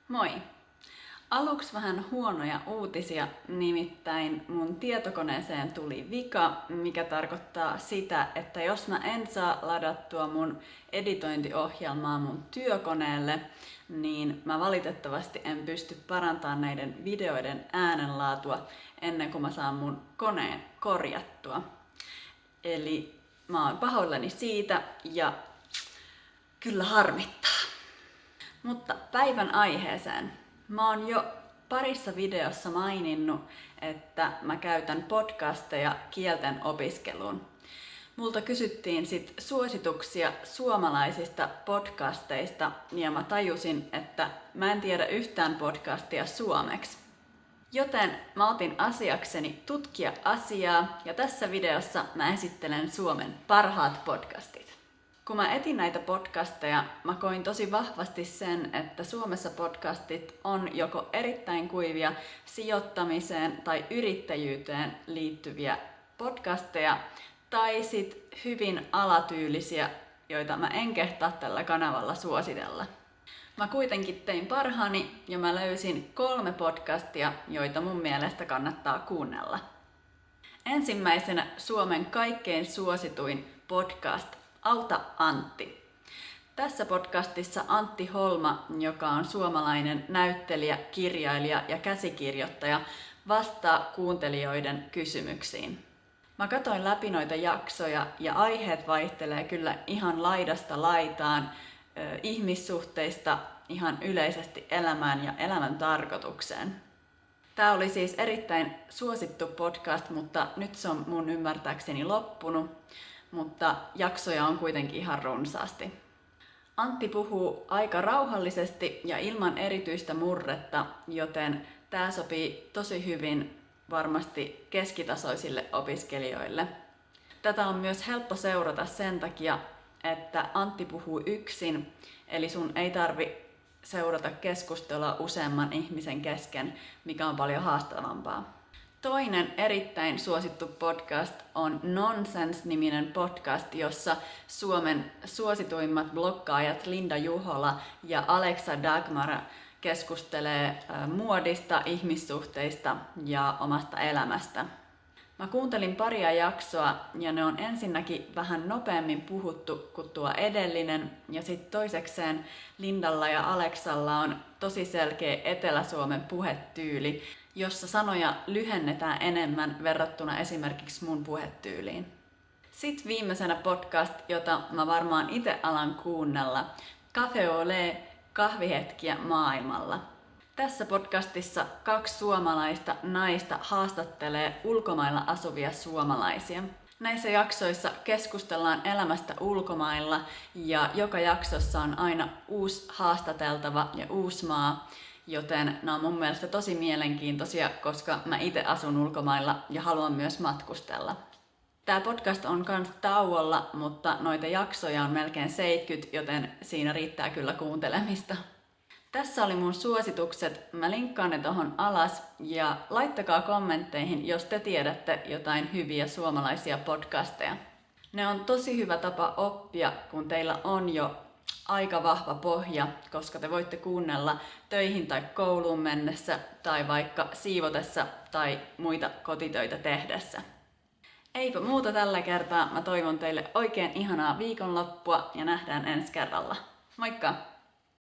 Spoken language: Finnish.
Moi! Aluksi vähän huonoja uutisia, nimittäin mun tietokoneeseen tuli vika, mikä tarkoittaa sitä, että jos mä en saa ladattua mun editointiohjelmaa mun työkoneelle, niin mä valitettavasti en pysty parantamaan näiden videoiden äänenlaatua ennen kuin mä saan mun koneen korjattua. Eli mä oon pahoillani siitä ja kyllä harmittaa. Mutta päivän aiheeseen. Mä oon jo parissa videossa maininnut, että mä käytän podcasteja kielten opiskeluun. Multa kysyttiin sit suosituksia suomalaisista podcasteista ja mä tajusin, että mä en tiedä yhtään podcastia suomeksi. Joten mä otin asiakseni tutkia asiaa ja tässä videossa mä esittelen Suomen parhaat podcastit. Kun mä etin näitä podcasteja, mä koin tosi vahvasti sen, että Suomessa podcastit on joko erittäin kuivia sijoittamiseen tai yrittäjyyteen liittyviä podcasteja, tai sit hyvin alatyylisiä, joita mä en kehtaa tällä kanavalla suositella. Mä kuitenkin tein parhaani ja mä löysin 3 podcastia, joita mun mielestä kannattaa kuunnella. Ensimmäisenä Suomen kaikkein suosituin podcast Auta Antti. Tässä podcastissa Antti Holma, joka on suomalainen näyttelijä, kirjailija ja käsikirjoittaja, vastaa kuuntelijoiden kysymyksiin. Mä katsoin läpi noita jaksoja ja aiheet vaihtelee kyllä ihan laidasta laitaan, ihmissuhteista ihan yleisesti elämään ja elämän tarkoitukseen. Tää oli siis erittäin suosittu podcast, mutta nyt se on mun ymmärtääkseni loppunut. Mutta jaksoja on kuitenkin ihan runsaasti. Antti puhuu aika rauhallisesti ja ilman erityistä murretta, joten tää sopii tosi hyvin varmasti keskitasoisille opiskelijoille. Tätä on myös helppo seurata sen takia, että Antti puhuu yksin, eli sun ei tarvi seurata keskustelua useamman ihmisen kesken, mikä on paljon haastavampaa. Toinen erittäin suosittu podcast on Nonsense-niminen podcast, jossa Suomen suosituimmat bloggaajat Linda Juhola ja Alexa Dagmar keskustelee muodista, ihmissuhteista ja omasta elämästä. Mä kuuntelin paria jaksoa ja ne on ensinnäkin vähän nopeammin puhuttu kuin tuo edellinen ja sitten toisekseen Lindalla ja Alexalla on tosi selkeä Etelä-Suomen puhetyyli, jossa sanoja lyhennetään enemmän verrattuna esimerkiksi mun puhetyyliin. Sitten viimeisenä podcast, jota mä varmaan itse alan kuunnella, Café Olé, kahvihetkiä maailmalla. Tässä podcastissa 2 suomalaista naista haastattelee ulkomailla asuvia suomalaisia. Näissä jaksoissa keskustellaan elämästä ulkomailla ja joka jaksossa on aina uusi haastateltava ja uusi maa, joten nämä on mun mielestä tosi mielenkiintoisia, koska mä itse asun ulkomailla ja haluan myös matkustella. Tää podcast on kans tauolla, mutta noita jaksoja on melkein 70, joten siinä riittää kyllä kuuntelemista. Tässä oli mun suositukset. Mä linkkaan ne tohon alas ja laittakaa kommentteihin, jos te tiedätte jotain hyviä suomalaisia podcasteja. Ne on tosi hyvä tapa oppia, kun teillä on jo aika vahva pohja, koska te voitte kuunnella töihin tai kouluun mennessä tai vaikka siivotessa tai muita kotitöitä tehdessä. Eipä muuta tällä kertaa. Mä toivon teille oikein ihanaa viikonloppua ja nähdään ensi kerralla. Moikka!